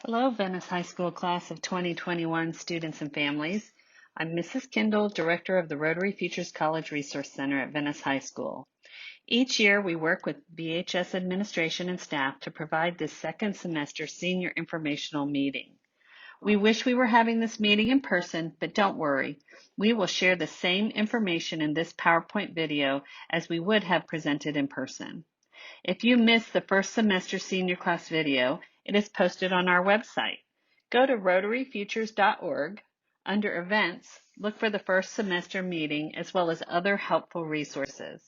Hello, Venice High School class of 2021 students and families. I'm Mrs. Kendall, Director of the Rotary Futures College Resource Center at Venice High School. Each year, we work with VHS administration and staff to provide this second semester senior informational meeting. We wish we were having this meeting in person, but don't worry. We will share the same information in this PowerPoint video as we would have presented in person. If you missed the first semester senior class video, it is posted on our website. Go to rotaryfutures.org. Under Events, look for the first semester meeting as well as other helpful resources.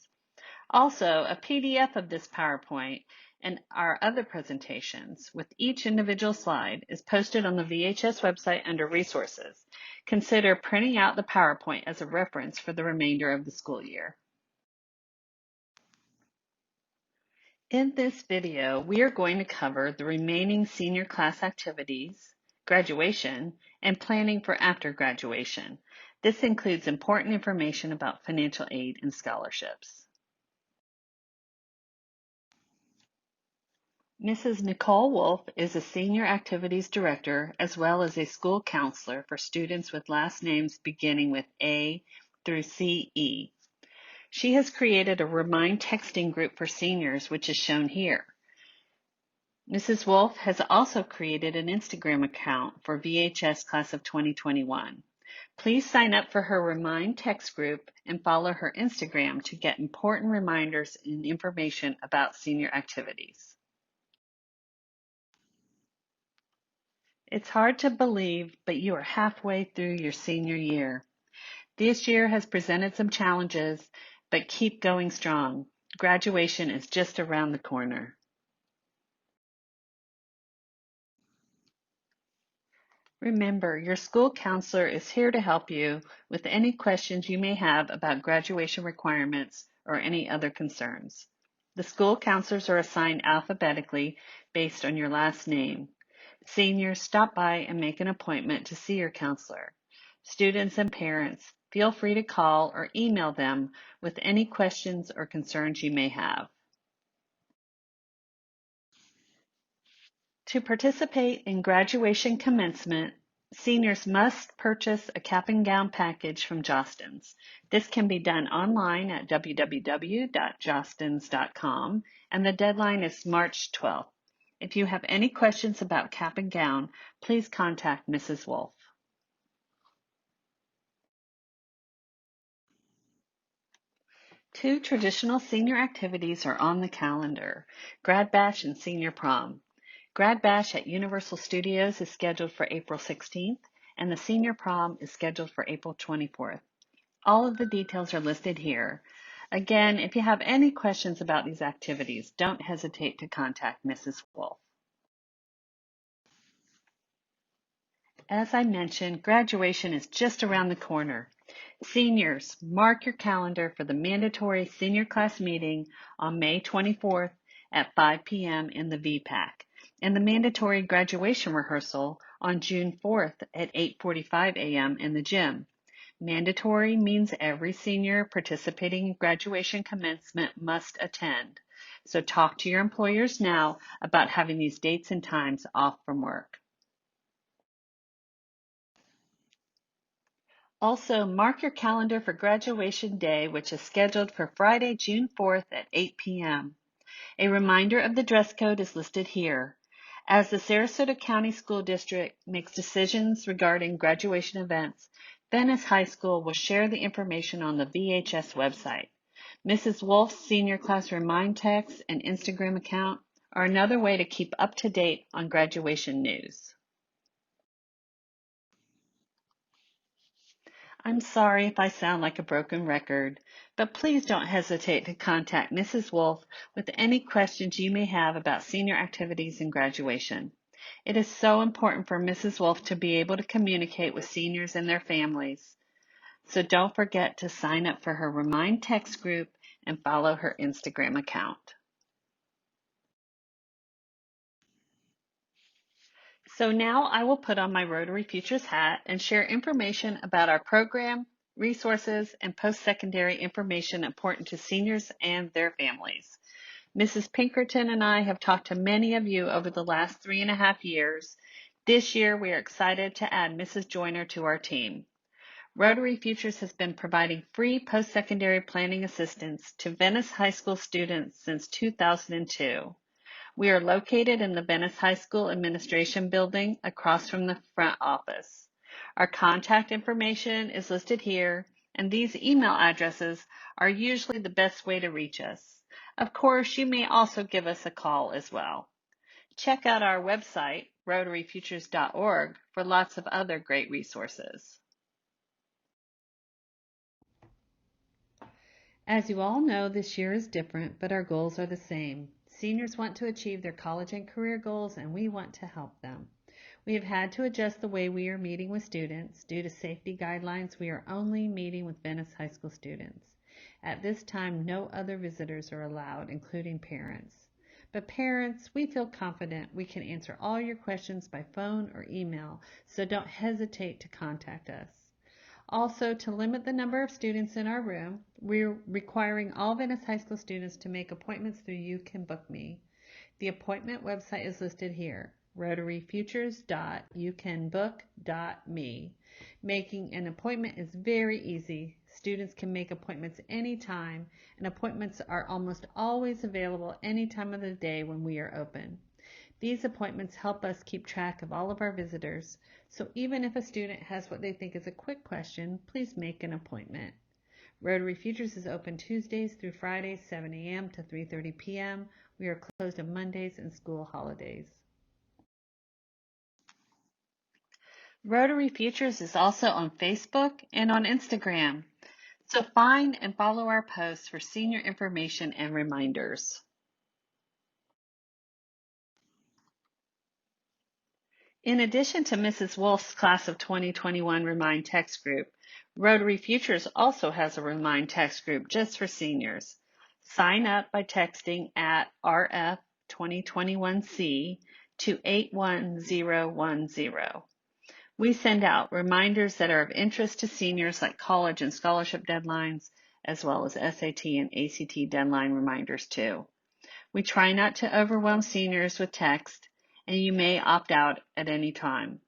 Also, a PDF of this PowerPoint and our other presentations with each individual slide is posted on the VHS website under Resources. Consider printing out the PowerPoint as a reference for the remainder of the school year. In this video, we are going to cover the remaining senior class activities, graduation, and planning for after graduation. This includes important information about financial aid and scholarships. Mrs. Nicole Wolf is a Senior Activities Director as well as a school counselor for students with last names beginning with A through CE. She has created a Remind texting group for seniors, which is shown here. Mrs. Wolf has also created an Instagram account for VHS Class of 2021. Please sign up for her Remind text group and follow her Instagram to get important reminders and information about senior activities. It's hard to believe, but you are halfway through your senior year. This year has presented some challenges, but keep going strong. Graduation is just around the corner. Remember, your school counselor is here to help you with any questions you may have about graduation requirements or any other concerns. The school counselors are assigned alphabetically based on your last name. Seniors, stop by and make an appointment to see your counselor. Students and parents, feel free to call or email them with any questions or concerns you may have. To participate in graduation commencement, seniors must purchase a cap and gown package from Jostens. This can be done online at www.jostens.com, and the deadline is March 12th. If you have any questions about cap and gown, please contact Mrs. Wolf. Two traditional senior activities are on the calendar, Grad Bash and Senior Prom. Grad Bash at Universal Studios is scheduled for April 16th, and the Senior Prom is scheduled for April 24th. All of the details are listed here. Again, if you have any questions about these activities, don't hesitate to contact Mrs. Wolf. As I mentioned, graduation is just around the corner. Seniors, mark your calendar for the mandatory senior class meeting on May 24th at 5 p.m. in the VPAC, and the mandatory graduation rehearsal on June 4th at 8:45 a.m. in the gym. Mandatory means every senior participating in graduation commencement must attend. So talk to your employers now about having these dates and times off from work. Also, mark your calendar for graduation day, which is scheduled for Friday, June 4th at 8 p.m. A reminder of the dress code is listed here. As the Sarasota County School District makes decisions regarding graduation events, Venice High School will share the information on the VHS website. Mrs. Wolf's senior class Remind text and Instagram account are another way to keep up to date on graduation news. I'm sorry if I sound like a broken record, but please don't hesitate to contact Mrs. Wolf with any questions you may have about senior activities and graduation. It is so important for Mrs. Wolf to be able to communicate with seniors and their families. So don't forget to sign up for her Remind text group and follow her Instagram account. So now I will put on my Rotary Futures hat and share information about our program, resources, and post-secondary information important to seniors and their families. Mrs. Pinkerton and I have talked to many of you over the last 3.5 years. This year, we are excited to add Mrs. Joyner to our team. Rotary Futures has been providing free post-secondary planning assistance to Venice High School students since 2002. We are located in the Venice High School Administration Building across from the front office. Our contact information is listed here, and these email addresses are usually the best way to reach us. Of course, you may also give us a call as well. Check out our website, rotaryfutures.org, for lots of other great resources. As you all know, this year is different, but our goals are the same. Seniors want to achieve their college and career goals, and we want to help them. We have had to adjust the way we are meeting with students. Due to safety guidelines, we are only meeting with Venice High School students. At this time, no other visitors are allowed, including parents. But parents, we feel confident we can answer all your questions by phone or email, so don't hesitate to contact us. Also, to limit the number of students in our room, we're requiring all Venice High School students to make appointments through You Can Book Me. The appointment website is listed here, rotaryfutures.youcanbook.me. Making an appointment is very easy. Students can make appointments anytime, and appointments are almost always available any time of the day when we are open. These appointments help us keep track of all of our visitors, so even if a student has what they think is a quick question, please make an appointment. Rotary Futures is open Tuesdays through Fridays, 7 a.m. to 3:30 p.m. We are closed on Mondays and school holidays. Rotary Futures is also on Facebook and on Instagram, so find and follow our posts for senior information and reminders. In addition to Mrs. Wolf's Class of 2021 Remind text group, Rotary Futures also has a Remind text group just for seniors. Sign up by texting at RF2021C to 81010. We send out reminders that are of interest to seniors like college and scholarship deadlines, as well as SAT and ACT deadline reminders too. We try not to overwhelm seniors with text, and you may opt out at any time.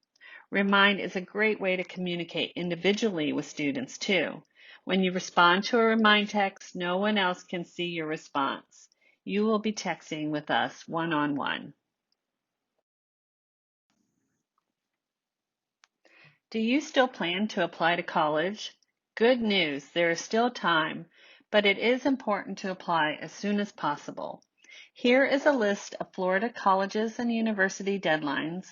Remind is a great way to communicate individually with students too. When you respond to a Remind text, no one else can see your response. You will be texting with us one-on-one. Do you still plan to apply to college? Good news, there is still time, but it is important to apply as soon as possible. Here is a list of Florida colleges and university deadlines.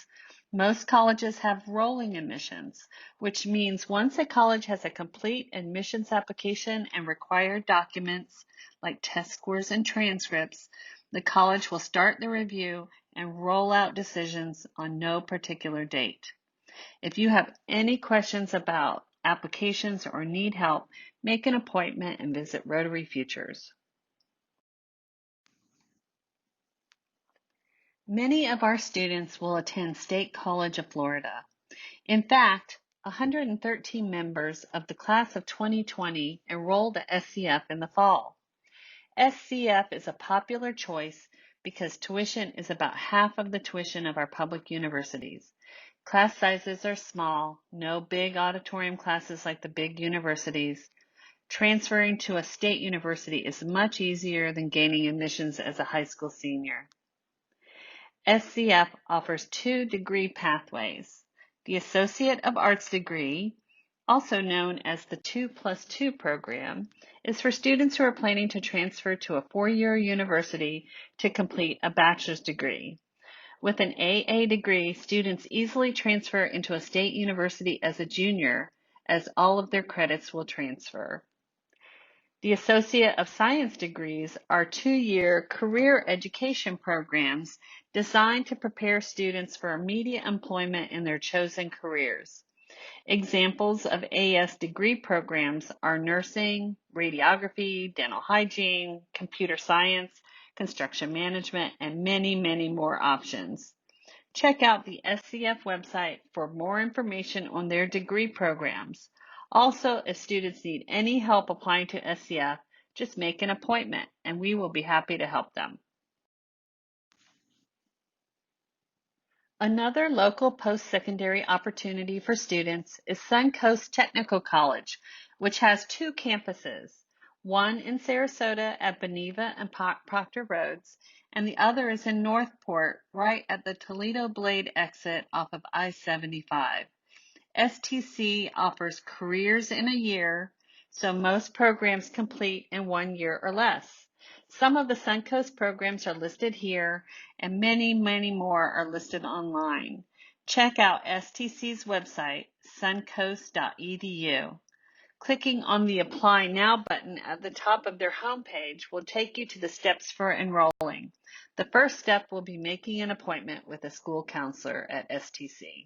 Most colleges have rolling admissions, which means once a college has a complete admissions application and required documents like test scores and transcripts, the college will start the review and roll out decisions on no particular date. If you have any questions about applications or need help, make an appointment and visit Rotary Futures. Many of our students will attend State College of Florida. In fact, 113 members of the class of 2020 enrolled at SCF in the fall. SCF is a popular choice because tuition is about half of the tuition of our public universities. Class sizes are small, no big auditorium classes like the big universities. Transferring to a state university is much easier than gaining admissions as a high school senior. SCF offers 2 degree pathways. The Associate of Arts degree, also known as the 2+2 program, is for students who are planning to transfer to a 4-year university to complete a bachelor's degree. With an AA degree, students easily transfer into a state university as a junior, as all of their credits will transfer. The Associate of Science degrees are 2-year career education programs designed to prepare students for immediate employment in their chosen careers. Examples of AS degree programs are nursing, radiography, dental hygiene, computer science, construction management, and many, many more options. Check out the SCF website for more information on their degree programs. Also, if students need any help applying to SCF, just make an appointment and we will be happy to help them. Another local post-secondary opportunity for students is Suncoast Technical College, which has two campuses, one in Sarasota at Beneva and Proctor Roads, and the other is in Northport, right at the Toledo Blade exit off of I-75. STC offers careers in a year, so most programs complete in 1 year or less. Some of the Suncoast programs are listed here, and many, many more are listed online. Check out STC's website, suncoast.edu. Clicking on the Apply Now button at the top of their homepage will take you to the steps for enrolling. The first step will be making an appointment with a school counselor at STC.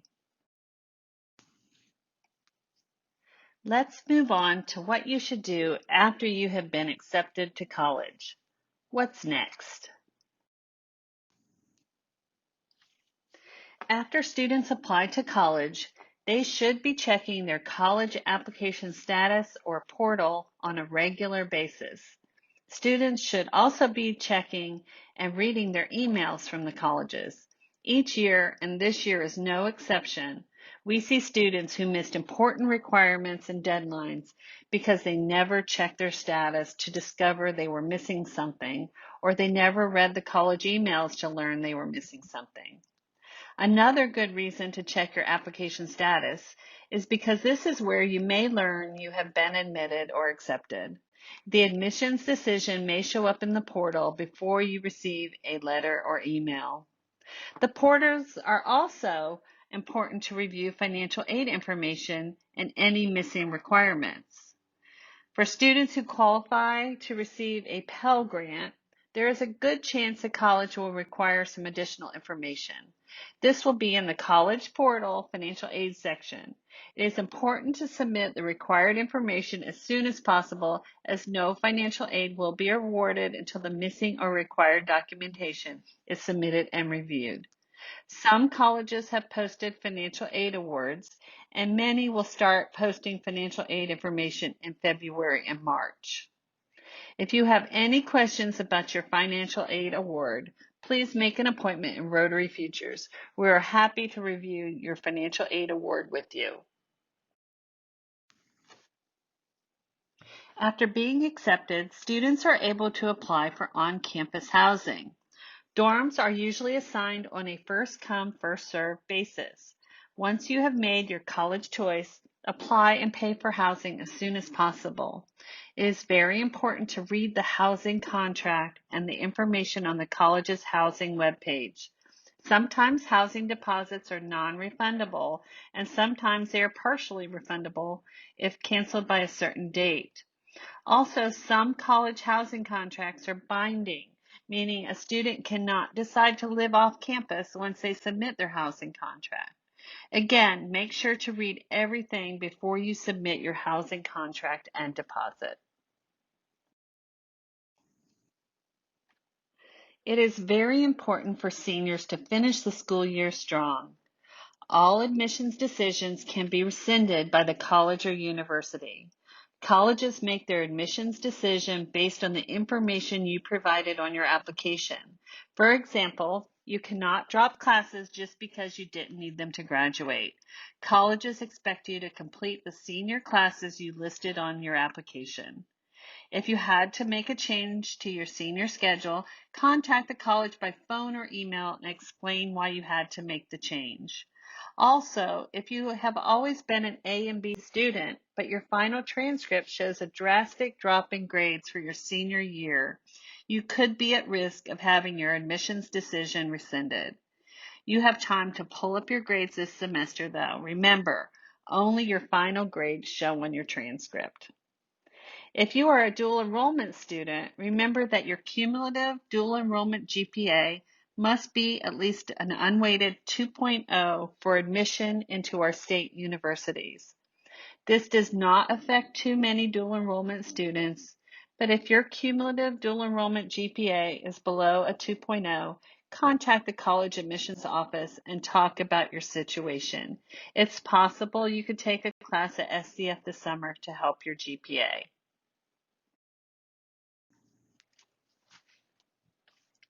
Let's move on to what you should do after you have been accepted to college. What's next? After students apply to college, they should be checking their college application status or portal on a regular basis. Students should also be checking and reading their emails from the colleges. Each year, and this year is no exception, we see students who missed important requirements and deadlines because they never checked their status to discover they were missing something, or they never read the college emails to learn they were missing something. Another good reason to check your application status is because this is where you may learn you have been admitted or accepted. The admissions decision may show up in the portal before you receive a letter or email. The portals are also important to review financial aid information and any missing requirements. For students who qualify to receive a Pell Grant, there is a good chance the college will require some additional information. This will be in the college portal financial aid section. It is important to submit the required information as soon as possible, as no financial aid will be awarded until the missing or required documentation is submitted and reviewed. Some colleges have posted financial aid awards, and many will start posting financial aid information in February and March. If you have any questions about your financial aid award, please make an appointment in Rotary Futures. We are happy to review your financial aid award with you. After being accepted, students are able to apply for on-campus housing. Dorms are usually assigned on a first-come, first-served basis. Once you have made your college choice, apply and pay for housing as soon as possible. It is very important to read the housing contract and the information on the college's housing webpage. Sometimes housing deposits are non-refundable, and sometimes they are partially refundable if canceled by a certain date. Also, some college housing contracts are binding, meaning a student cannot decide to live off campus once they submit their housing contract. Again, make sure to read everything before you submit your housing contract and deposit. It is very important for seniors to finish the school year strong. All admissions decisions can be rescinded by the college or university. Colleges make their admissions decision based on the information you provided on your application. For example, you cannot drop classes just because you didn't need them to graduate. Colleges expect you to complete the senior classes you listed on your application. If you had to make a change to your senior schedule, contact the college by phone or email and explain why you had to make the change. Also, if you have always been an A and B student, but your final transcript shows a drastic drop in grades for your senior year, you could be at risk of having your admissions decision rescinded. You have time to pull up your grades this semester, though. Remember, only your final grades show on your transcript. If you are a dual enrollment student, remember that your cumulative dual enrollment GPA must be at least an unweighted 2.0 for admission into our state universities. This does not affect too many dual enrollment students, but if your cumulative dual enrollment GPA is below a 2.0, contact the college admissions office and talk about your situation. It's possible you could take a class at SCF this summer to help your GPA.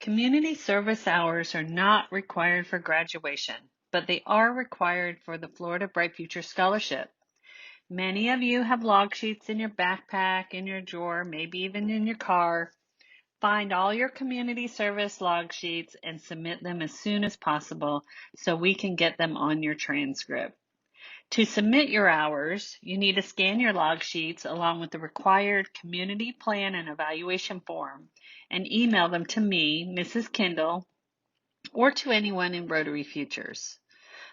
Community service hours are not required for graduation, but they are required for the Florida Bright Future Scholarship. Many of you have log sheets in your backpack, in your drawer, maybe even in your car. Find all your community service log sheets and submit them as soon as possible so we can get them on your transcript. To submit your hours, you need to scan your log sheets along with the required community plan and evaluation form and email them to me, Mrs. Kendall, or to anyone in Rotary Futures.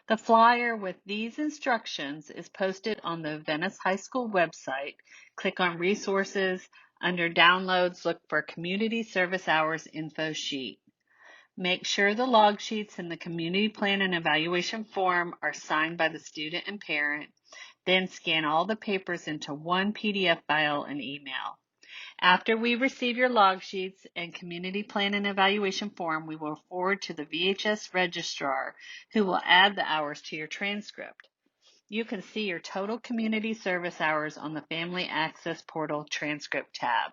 The flyer with these instructions is posted on the Venice High School website. Click on Resources. Under Downloads, look for Community Service Hours Info Sheet. Make sure the log sheets and the community plan and evaluation form are signed by the student and parent. Then scan all the papers into one PDF file and email. After we receive your log sheets and community plan and evaluation form, we will forward to the VHS registrar, who will add the hours to your transcript. You can see your total community service hours on the Family Access Portal Transcript tab.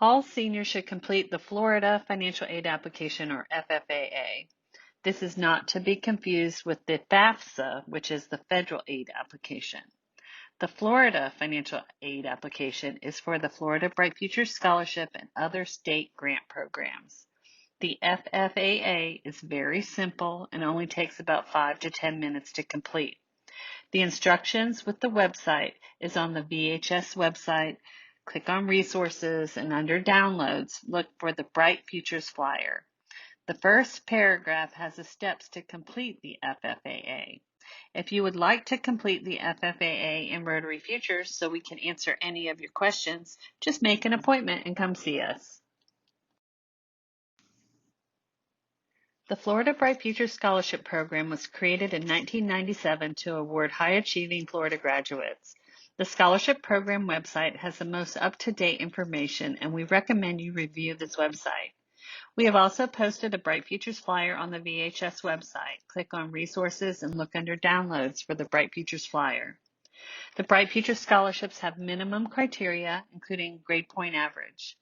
All seniors should complete the Florida Financial Aid Application, or FFAA. This is not to be confused with the FAFSA, which is the Federal Aid Application. The Florida Financial Aid Application is for the Florida Bright Futures Scholarship and other state grant programs. The FFAA is very simple and only takes about 5 to 10 minutes to complete. The instructions with the website is on the VHS website. Click on Resources and under Downloads, look for the Bright Futures flyer. The first paragraph has the steps to complete the FFAA. If you would like to complete the FFAA in Rotary Futures so we can answer any of your questions, just make an appointment and come see us. The Florida Bright Futures Scholarship Program was created in 1997 to award high-achieving Florida graduates. The scholarship program website has the most up-to-date information, and we recommend you review this website. We have also posted a Bright Futures flyer on the VHS website. Click on Resources and look under Downloads for the Bright Futures flyer. The Bright Futures scholarships have minimum criteria, including grade point average.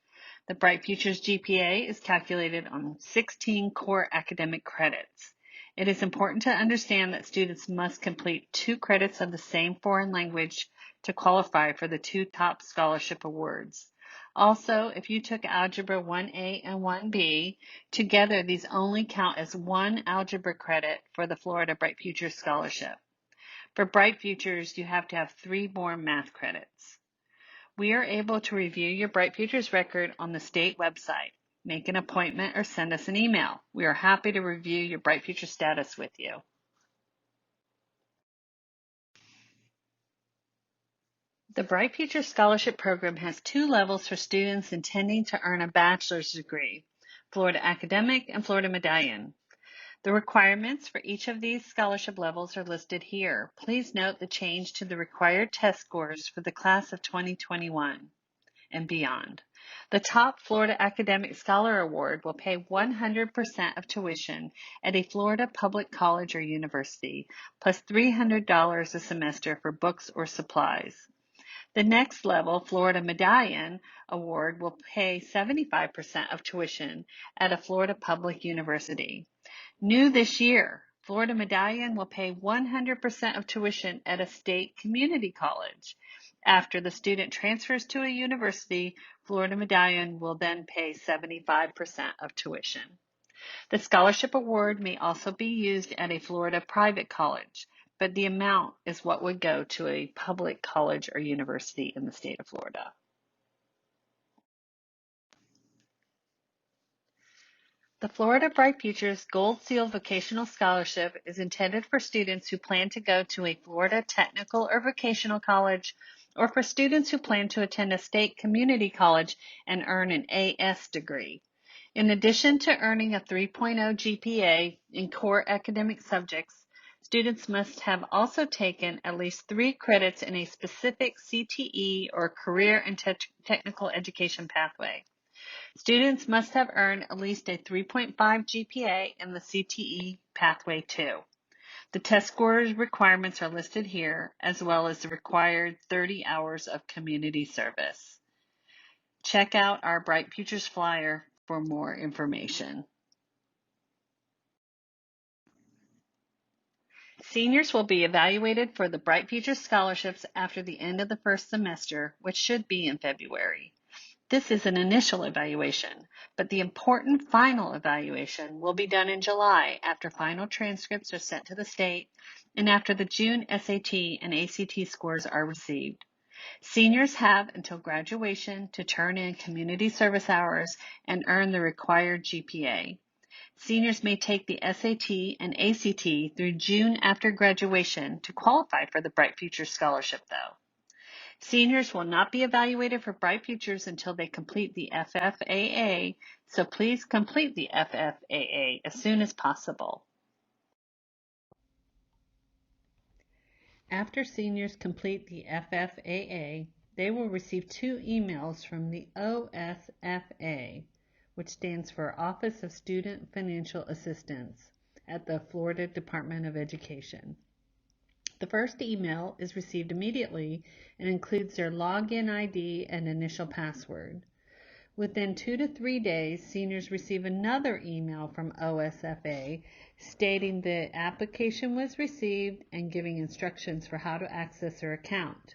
The Bright Futures GPA is calculated on 16 core academic credits. It is important to understand that students must complete 2 credits of the same foreign language to qualify for the 2 top scholarship awards. Also, if you took Algebra 1A and 1B, together these only count as 1 algebra credit for the Florida Bright Futures Scholarship. For Bright Futures, you have to have 3 more math credits. We are able to review your Bright Futures record on the state website. Make an appointment or send us an email. We are happy to review your Bright Futures status with you. The Bright Futures Scholarship Program has 2 levels for students intending to earn a bachelor's degree, Florida Academic and Florida Medallion. The requirements for each of these scholarship levels are listed here. Please note the change to the required test scores for the class of 2021 and beyond. The top Florida Academic Scholar Award will pay 100% of tuition at a Florida public college or university, plus $300 a semester for books or supplies. The next level, Florida Medallion Award, will pay 75% of tuition at a Florida public university. New this year, Florida Medallion will pay 100% of tuition at a state community college. After the student transfers to a university, Florida Medallion will then pay 75% of tuition. The scholarship award may also be used at a Florida private college, but the amount is what would go to a public college or university in the state of Florida. The Florida Bright Futures Gold Seal Vocational Scholarship is intended for students who plan to go to a Florida technical or vocational college, or for students who plan to attend a state community college and earn an AS degree. In addition to earning a 3.0 GPA in core academic subjects, students must have also taken at least 3 credits in a specific CTE or career and technical education pathway. Students must have earned at least a 3.5 GPA in the CTE pathway too. The test scores requirements are listed here, as well as the required 30 hours of community service. Check out our Bright Futures flyer for more information. Seniors will be evaluated for the Bright Futures scholarships after the end of the first semester, which should be in February. This is an initial evaluation, but the important final evaluation will be done in July after final transcripts are sent to the state and after the June SAT and ACT scores are received. Seniors have until graduation to turn in community service hours and earn the required GPA. Seniors may take the SAT and ACT through June after graduation to qualify for the Bright Futures Scholarship, though. Seniors will not be evaluated for Bright Futures until they complete the FFAA, so please complete the FFAA as soon as possible. After seniors complete the FFAA, they will receive 2 emails from the OSFA, which stands for Office of Student Financial Assistance at the Florida Department of Education. The first email is received immediately and includes their login ID and initial password. Within 2 to 3 days, seniors receive another email from OSFA stating the application was received and giving instructions for how to access their account.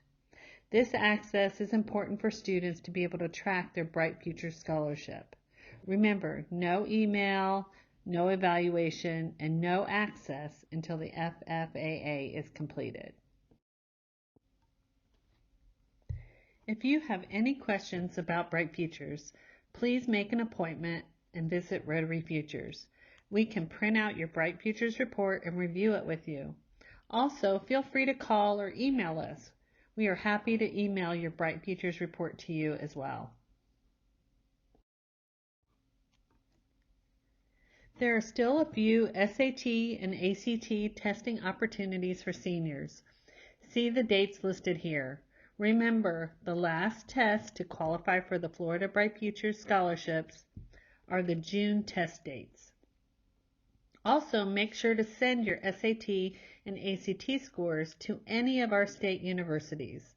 This access is important for students to be able to track their Bright Futures scholarship. Remember, no email, no evaluation, and no access until the FFAA is completed. If you have any questions about Bright Futures, please make an appointment and visit Rotary Futures. We can print out your Bright Futures report and review it with you. Also, feel free to call or email us. We are happy to email your Bright Futures report to you as well. There are still a few SAT and ACT testing opportunities for seniors. See the dates listed here. Remember, the last test to qualify for the Florida Bright Futures scholarships are the June test dates. Also, make sure to send your SAT and ACT scores to any of our state universities.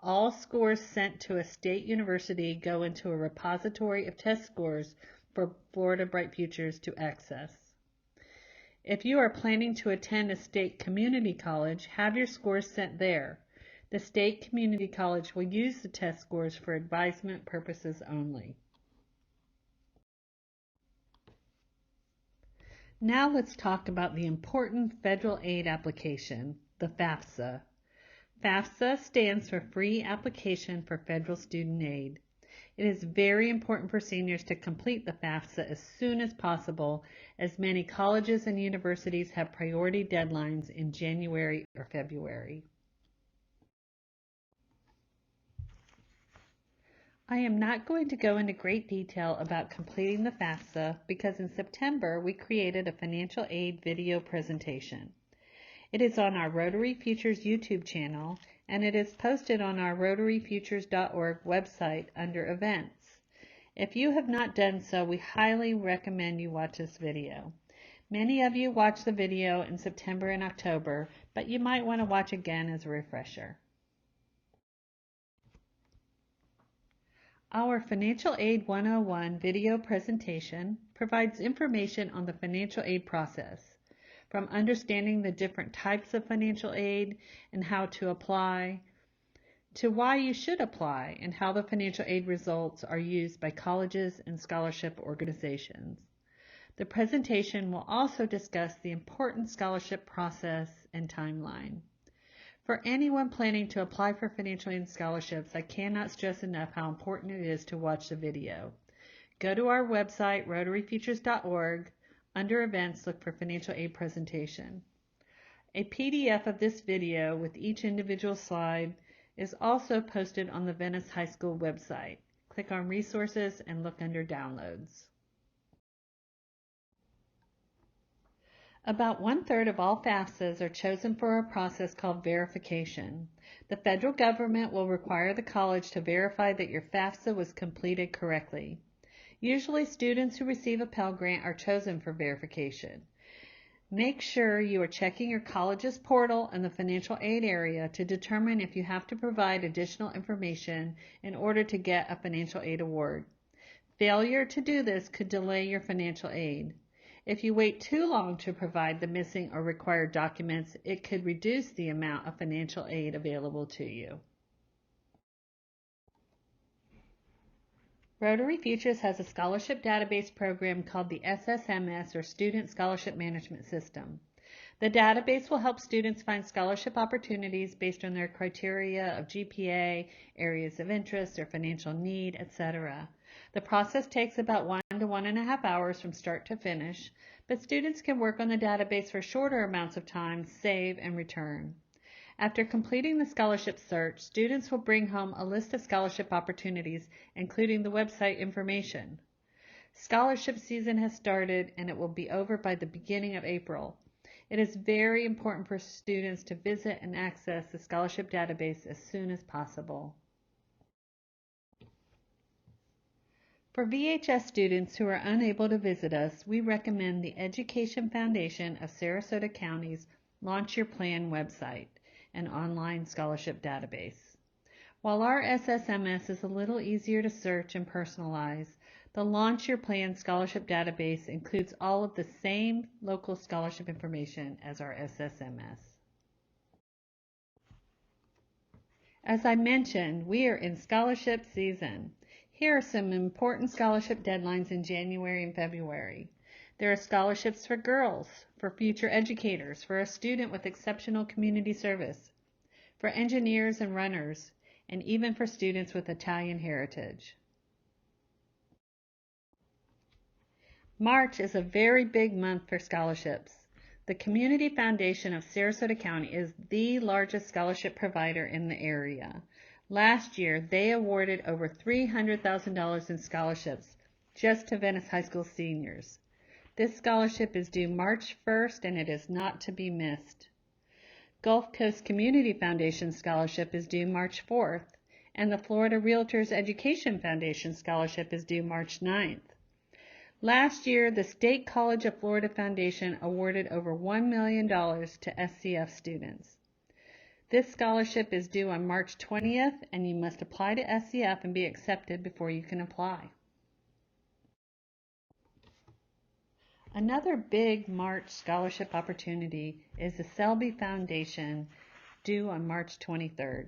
All scores sent to a state university go into a repository of test scores for Florida Bright Futures to access. If you are planning to attend a state community college, have your scores sent there. The state community college will use the test scores for advisement purposes only. Now let's talk about the important federal aid application, the FAFSA. FAFSA stands for Free Application for Federal Student Aid. It is very important for seniors to complete the FAFSA as soon as possible, as many colleges and universities have priority deadlines in January or February. I am not going to go into great detail about completing the FAFSA because in September we created a financial aid video presentation. It is on our Rotary Futures YouTube channel and it is posted on our rotaryfutures.org website under events. If you have not done so, we highly recommend you watch this video. Many of you watch the video in September and October, but you might want to watch again as a refresher. Our Financial Aid 101 video presentation provides information on the financial aid process, from understanding the different types of financial aid and how to apply, to why you should apply and how the financial aid results are used by colleges and scholarship organizations. The presentation will also discuss the important scholarship process and timeline. For anyone planning to apply for financial aid scholarships, I cannot stress enough how important it is to watch the video. Go to our website, rotaryfutures.org. Under events, look for financial aid presentation. A PDF of this video with each individual slide is also posted on the Venice High School website. Click on resources and look under downloads. About 1/3 of all FAFSAs are chosen for a process called verification. The federal government will require the college to verify that your FAFSA was completed correctly. Usually students who receive a Pell Grant are chosen for verification. Make sure you are checking your college's portal and the financial aid area to determine if you have to provide additional information in order to get a financial aid award. Failure to do this could delay your financial aid. If you wait too long to provide the missing or required documents, it could reduce the amount of financial aid available to you. Rotary Futures has a scholarship database program called the SSMS, or Student Scholarship Management System. The database will help students find scholarship opportunities based on their criteria of GPA, areas of interest, their financial need, etc. The process takes about 1 to 1.5 hours from start to finish, but students can work on the database for shorter amounts of time, save, and return. After completing the scholarship search, students will bring home a list of scholarship opportunities, including the website information. Scholarship season has started and it will be over by the beginning of April. It is very important for students to visit and access the scholarship database as soon as possible. For VHS students who are unable to visit us, we recommend the Education Foundation of Sarasota County's Launch Your Plan website, an online scholarship database. While our SSMS is a little easier to search and personalize, the Launch Your Plan scholarship database includes all of the same local scholarship information as our SSMS. As I mentioned, we are in scholarship season. Here are some important scholarship deadlines in January and February. There are scholarships for girls, for future educators, for a student with exceptional community service, for engineers and runners, and even for students with Italian heritage. March is a very big month for scholarships. The Community Foundation of Sarasota County is the largest scholarship provider in the area. Last year, they awarded over $300,000 in scholarships just to Venice High School seniors. This scholarship is due March 1st and it is not to be missed. Gulf Coast Community Foundation Scholarship is due March 4th, and the Florida Realtors Education Foundation Scholarship is due March 9th. Last year, the State College of Florida Foundation awarded over $1 million to SCF students. This scholarship is due on March 20th, and you must apply to SCF and be accepted before you can apply. Another big March scholarship opportunity is the Selby Foundation, due on March 23rd.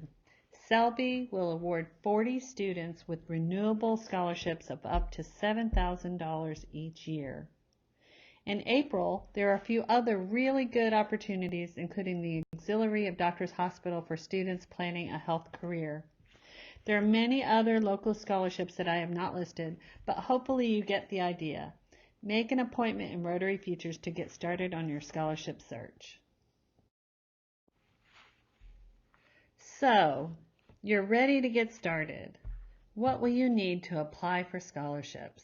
Selby will award 40 students with renewable scholarships of up to $7,000 each year. In April, there are a few other really good opportunities, including the Auxiliary of Doctors Hospital for students planning a health career. There are many other local scholarships that I have not listed, but hopefully you get the idea. Make an appointment in Rotary Futures to get started on your scholarship search. So, you're ready to get started. What will you need to apply for scholarships?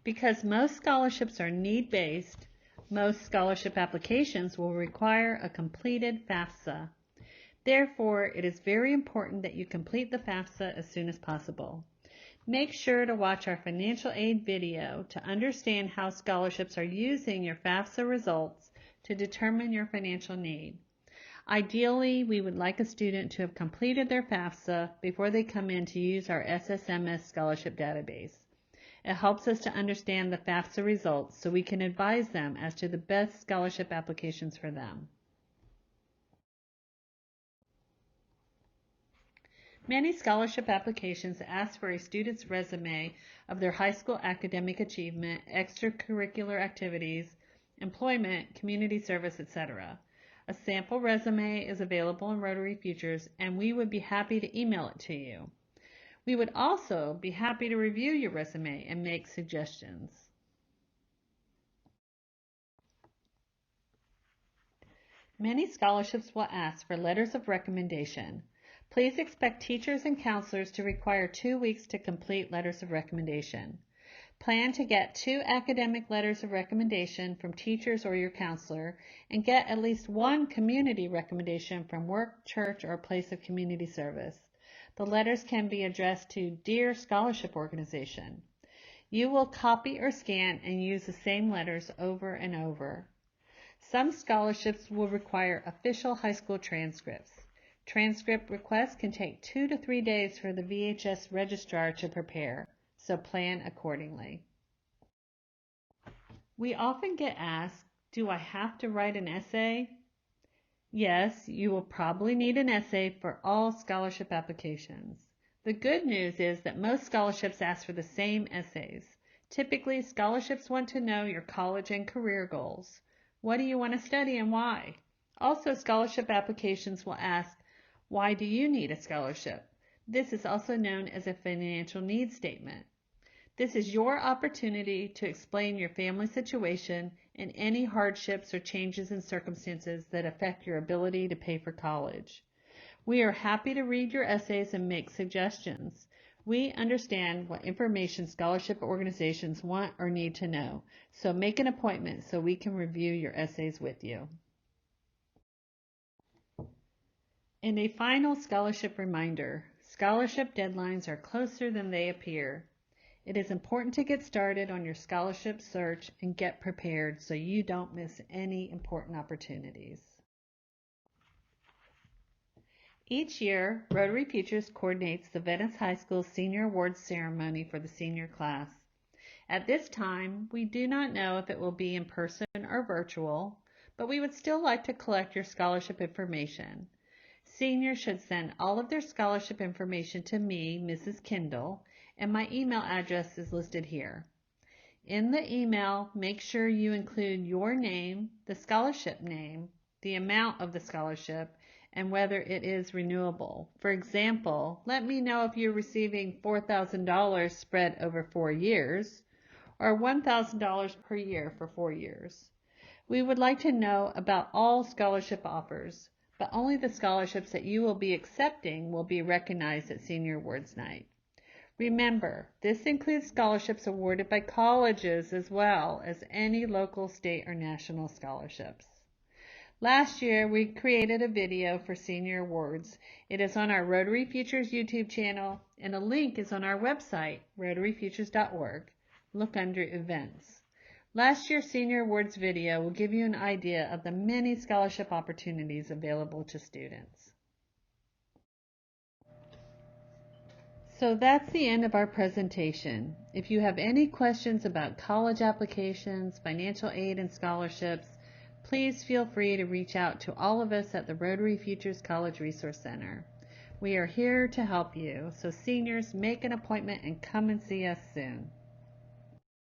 Because most scholarships are need-based, most scholarship applications will require a completed FAFSA. Therefore, it is very important that you complete the FAFSA as soon as possible. Make sure to watch our financial aid video to understand how scholarships are using your FAFSA results to determine your financial need. Ideally, we would like a student to have completed their FAFSA before they come in to use our SSMS scholarship database. It helps us to understand the FAFSA results so we can advise them as to the best scholarship applications for them. Many scholarship applications ask for a student's resume of their high school academic achievement, extracurricular activities, employment, community service, etc. A sample resume is available in Rotary Futures, and we would be happy to email it to you. We would also be happy to review your resume and make suggestions. Many scholarships will ask for letters of recommendation. Please expect teachers and counselors to require 2 weeks to complete letters of recommendation. Plan to get 2 academic letters of recommendation from teachers or your counselor, and get at least 1 community recommendation from work, church, or place of community service. The letters can be addressed to Dear Scholarship Organization. You will copy or scan and use the same letters over and over. Some scholarships will require official high school transcripts. Transcript requests can take 2 to 3 days for the VHS registrar to prepare, so plan accordingly. We often get asked, do I have to write an essay? Yes, you will probably need an essay for all scholarship applications. The good news is that most scholarships ask for the same essays. Typically, scholarships want to know your college and career goals. What do you want to study and why? Also, scholarship applications will ask, why do you need a scholarship? This is also known as a financial need statement. This is your opportunity to explain your family situation and any hardships or changes in circumstances that affect your ability to pay for college. We are happy to read your essays and make suggestions. We understand what information scholarship organizations want or need to know, so make an appointment so we can review your essays with you. And a final scholarship reminder, scholarship deadlines are closer than they appear. It is important to get started on your scholarship search and get prepared so you don't miss any important opportunities. Each year, Rotary Futures coordinates the Venice High School Senior Awards Ceremony for the senior class. At this time, we do not know if it will be in person or virtual, but we would still like to collect your scholarship information. Seniors should send all of their scholarship information to me, Mrs. Kendall, and my email address is listed here. In the email, make sure you include your name, the scholarship name, the amount of the scholarship, and whether it is renewable. For example, let me know if you're receiving $4,000 spread over 4 years or $1,000 per year for 4 years. We would like to know about all scholarship offers, but only the scholarships that you will be accepting will be recognized at Senior Awards Night. Remember, this includes scholarships awarded by colleges as well as any local, state, or national scholarships. Last year, we created a video for Senior Awards. It is on our Rotary Futures YouTube channel, and a link is on our website, rotaryfutures.org. Look under Events. Last year's Senior Awards video will give you an idea of the many scholarship opportunities available to students. So that's the end of our presentation. If you have any questions about college applications, financial aid, and scholarships, please feel free to reach out to all of us at the Rotary Futures College Resource Center. We are here to help you, so seniors, make an appointment and come and see us soon.